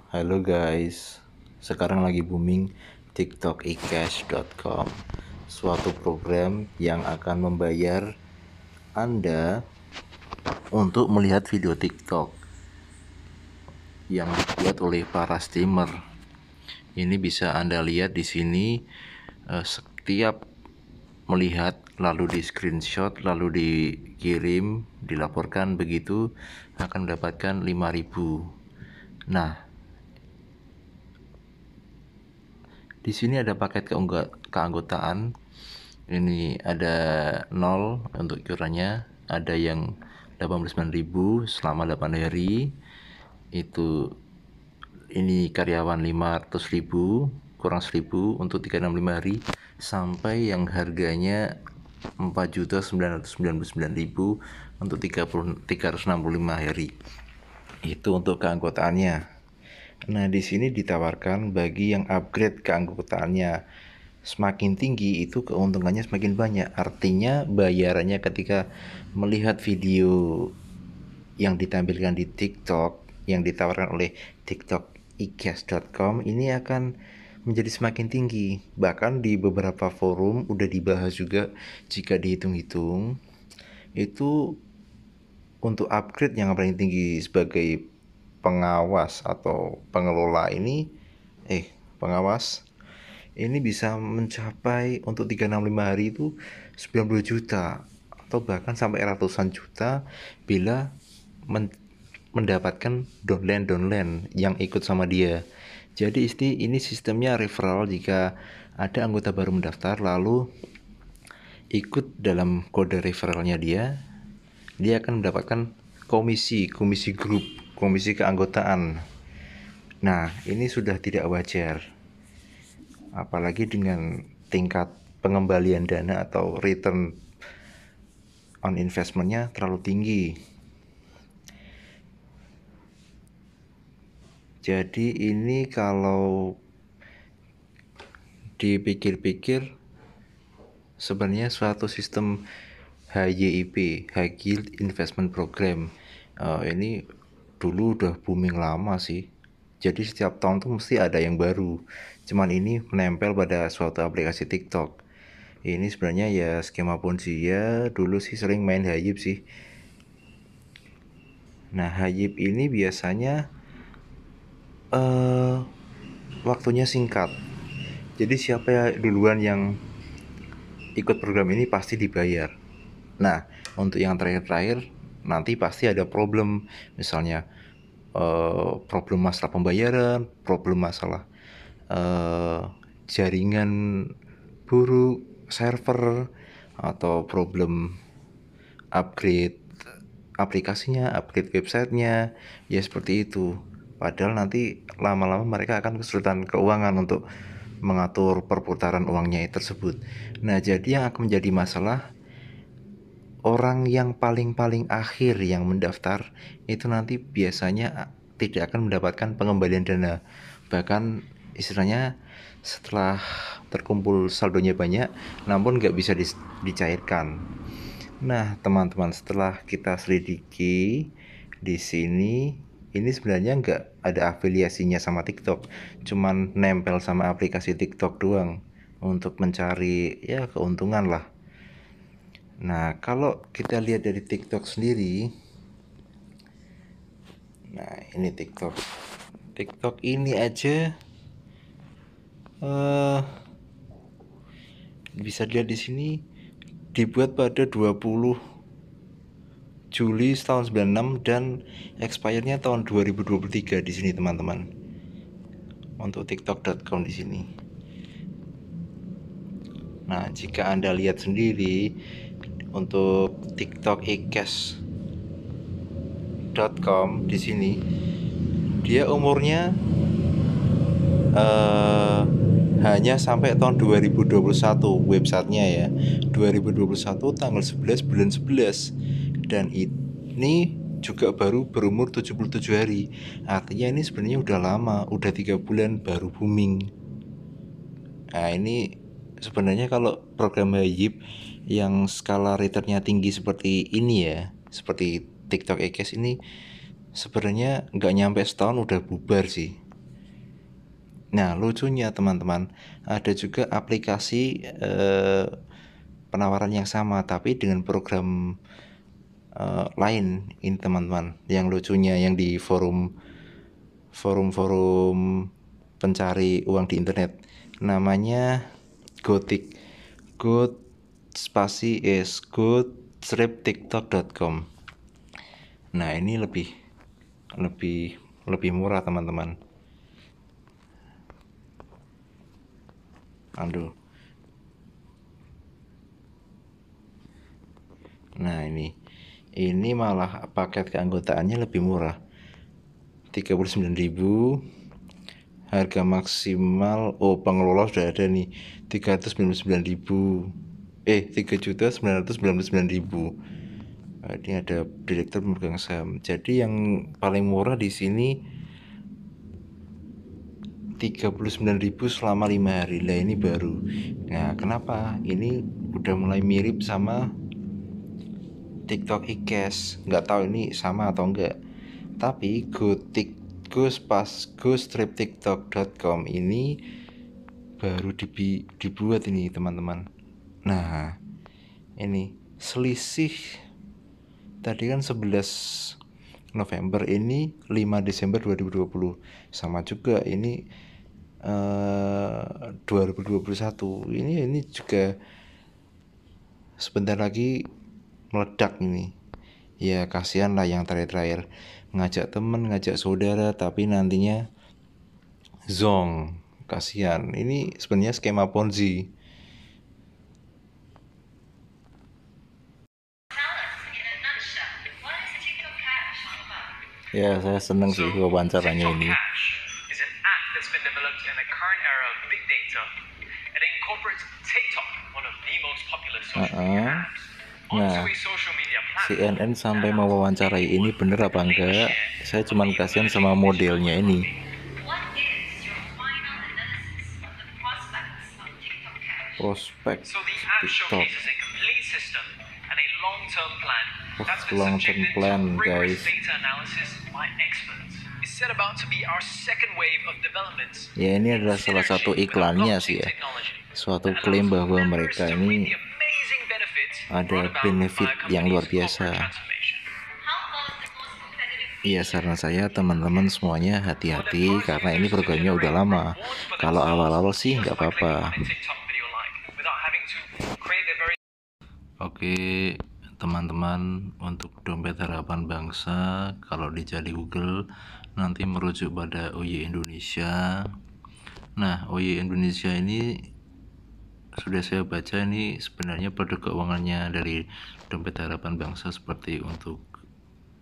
Halo guys, sekarang lagi booming TikTok eCash.com, suatu program yang akan membayar Anda untuk melihat video TikTok yang dibuat oleh para streamer. Ini bisa Anda lihat di sini, setiap melihat lalu di screenshot lalu dikirim dilaporkan begitu akan mendapatkan 5.000. Nah, di sini ada paket keanggotaan. Ini ada 0 untuk iurannya, ada yang 89.000 selama 8 hari. Ini karyawan 500.000 kurang 1.000 untuk 365 hari, sampai yang harganya 4.999.000 untuk 365 hari. Itu untuk keanggotaannya. Nah, di sini ditawarkan bagi yang upgrade keanggotaannya semakin tinggi, itu keuntungannya semakin banyak. Artinya bayarannya ketika melihat video yang ditampilkan di TikTok yang ditawarkan oleh TikTok eCash.com ini akan menjadi semakin tinggi. Bahkan di beberapa forum udah dibahas juga, jika dihitung-hitung itu untuk upgrade yang paling tinggi sebagai pengawas atau pengelola pengawas ini bisa mencapai untuk 365 hari itu 90 juta atau bahkan sampai ratusan juta bila mendapatkan downline yang ikut sama dia. Jadi ini sistemnya referral. Jika ada anggota baru mendaftar lalu ikut dalam kode referralnya dia akan mendapatkan komisi grup, komisi keanggotaan. Nah, ini sudah tidak wajar, apalagi dengan tingkat pengembalian dana atau return on investmentnya terlalu tinggi. Jadi ini kalau dipikir-pikir sebenarnya suatu sistem HYIP, High Yield Investment Program, ini dulu udah booming lama sih. Jadi setiap tahun tuh mesti ada yang baru. Cuman ini menempel pada suatu aplikasi TikTok. Ini sebenarnya ya skema Ponzi ya. Dulu sih sering main HYIP sih. Nah, HYIP ini biasanya waktunya singkat. Jadi siapa ya duluan yang ikut program ini pasti dibayar. Nah, untuk yang terakhir nanti pasti ada problem, misalnya problem masalah pembayaran, problem masalah jaringan buruk, server, atau problem upgrade aplikasinya, upgrade websitenya, ya seperti itu. Padahal nanti lama-lama mereka akan kesulitan keuangan untuk mengatur perputaran uangnya tersebut. Nah, jadi yang akan menjadi masalah, orang yang paling akhir yang mendaftar itu nanti biasanya tidak akan mendapatkan pengembalian dana. Bahkan istilahnya setelah terkumpul saldonya banyak, namun nggak bisa dicairkan. Nah, teman-teman, setelah kita selidiki di sini, ini sebenarnya nggak ada afiliasinya sama TikTok, cuman nempel sama aplikasi TikTok doang untuk mencari ya keuntungan lah. Nah, kalau kita lihat dari TikTok sendiri, nah ini TikTok ini aja bisa dilihat di sini dibuat pada 20 Juli tahun 96 dan expire-nya tahun 2023 di sini, teman-teman. Untuk tiktok.com di sini. Nah, jika Anda lihat sendiri untuk TikTok eCash.com di sini, dia umurnya hanya sampai tahun 2021 websitenya ya. 2021 tanggal 11 bulan 11. Dan ini juga baru berumur 77 hari. Artinya ini sebenarnya udah lama, udah 3 bulan baru booming. Nah, ini sebenarnya kalau program HYIP yang skala returnnya tinggi seperti ini ya, seperti TikTok eCash ini, sebenarnya nggak nyampe setahun udah bubar sih. Nah, lucunya teman-teman, ada juga aplikasi penawaran yang sama tapi dengan program lain ini teman-teman. Yang lucunya yang di forum pencari uang di internet, namanya Gothic. Good spasi is good-tiktok.com. Nah, ini lebih murah teman-teman. Aduh. Nah, ini malah paket keanggotaannya lebih murah. 39.000. Harga maksimal pengelola sudah ada nih, 399.000. 3.999.000. Ini ada direktur pemegang saham. Jadi yang paling murah di sini 39.000 selama 5 hari. Lah ini baru. Nah, kenapa? Ini udah mulai mirip sama TikTok e-cash. Nggak tahu ini sama atau enggak. Tapi go-strip-tiktok.com ini baru dibuat ini teman-teman. Nah, ini selisih tadi kan 11 November, ini 5 Desember 2020. Sama juga ini 2021. Ini juga sebentar lagi meledak ini. Ya kasihan lah yang terakhir ngajak temen, ngajak saudara, tapi nantinya zong. Kasihan. Ini sebenarnya skema Ponzi. Ya, saya seneng sih wawancaranya ini. Nah, CNN sampai mewawancarai ini bener apa enggak? Saya cuman kasihan sama modelnya ini. Prospek TikTok. Long term plan, guys. Ya, ini adalah salah satu iklannya sih ya. Suatu klaim bahwa mereka ini ada benefit yang luar biasa. Iya, saran saya teman-teman semuanya hati-hati karena ini programnya udah lama. Kalau awal-awal sih nggak apa-apa. Oke teman-teman, untuk dompet harapan bangsa kalau dicari Google nanti merujuk pada OY Indonesia. Nah, OY Indonesia ini sudah saya baca, ini sebenarnya produk keuangannya dari dompet harapan bangsa, seperti untuk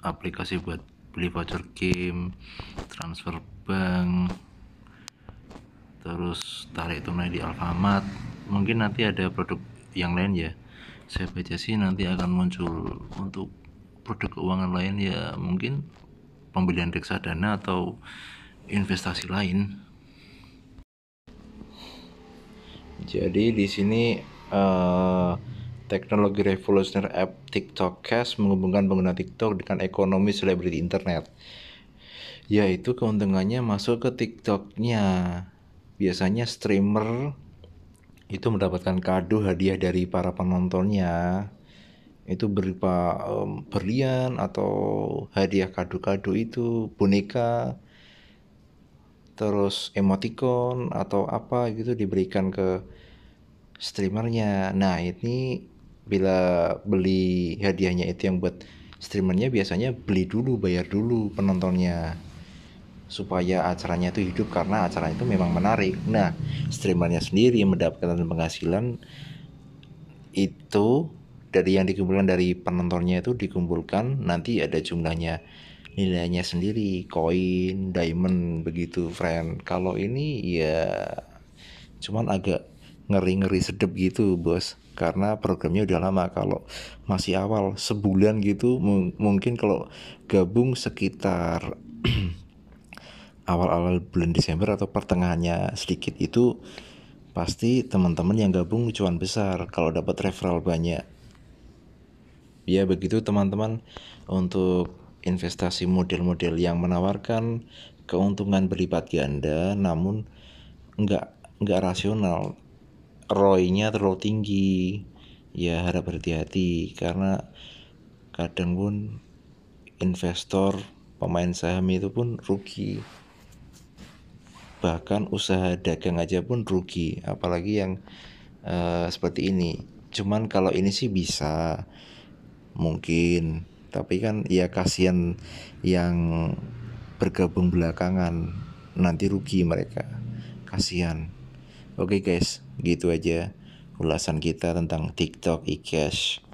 aplikasi buat beli voucher game, transfer bank, terus tarik tunai di Alfamart. Mungkin nanti ada produk yang lain ya, saya baca sih nanti akan muncul untuk produk keuangan lain ya, mungkin pembelian reksadana atau investasi lain. Jadi di sini teknologi revolusioner app TikTok Cash menghubungkan pengguna TikTok dengan ekonomi selebriti internet. Yaitu keuntungannya masuk ke TikToknya. Biasanya streamer itu mendapatkan kado hadiah dari para penontonnya, itu berupa berlian atau hadiah kado-kado itu boneka, terus emoticon atau apa gitu diberikan ke streamernya. Nah, ini bila beli hadiahnya itu yang buat streamernya, biasanya beli dulu, bayar dulu penontonnya supaya acaranya itu hidup, karena acaranya itu memang menarik. Nah, streamernya sendiri mendapatkan penghasilan itu dari yang dikumpulkan dari penontonnya, itu dikumpulkan nanti ada jumlahnya, nilainya sendiri, koin, diamond begitu, friend. Kalau ini ya cuman agak ngeri-ngeri sedep gitu, bos, karena programnya udah lama. Kalau masih awal sebulan gitu, mungkin kalau gabung sekitar awal-awal bulan Desember atau pertengahannya sedikit, itu pasti teman-teman yang gabung cuan besar kalau dapat referral banyak. Ya begitu teman-teman, untuk investasi model-model yang menawarkan keuntungan berlipat ganda namun nggak rasional, ROI-nya terlalu tinggi. Ya harap berhati-hati, karena kadang pun investor, pemain saham itu pun rugi, bahkan usaha dagang aja pun rugi, apalagi yang seperti ini. Cuman kalau ini sih bisa mungkin, tapi kan ya kasihan yang bergabung belakangan, nanti rugi mereka, kasihan. Oke guys, gitu aja ulasan kita tentang TikTok, e-cash.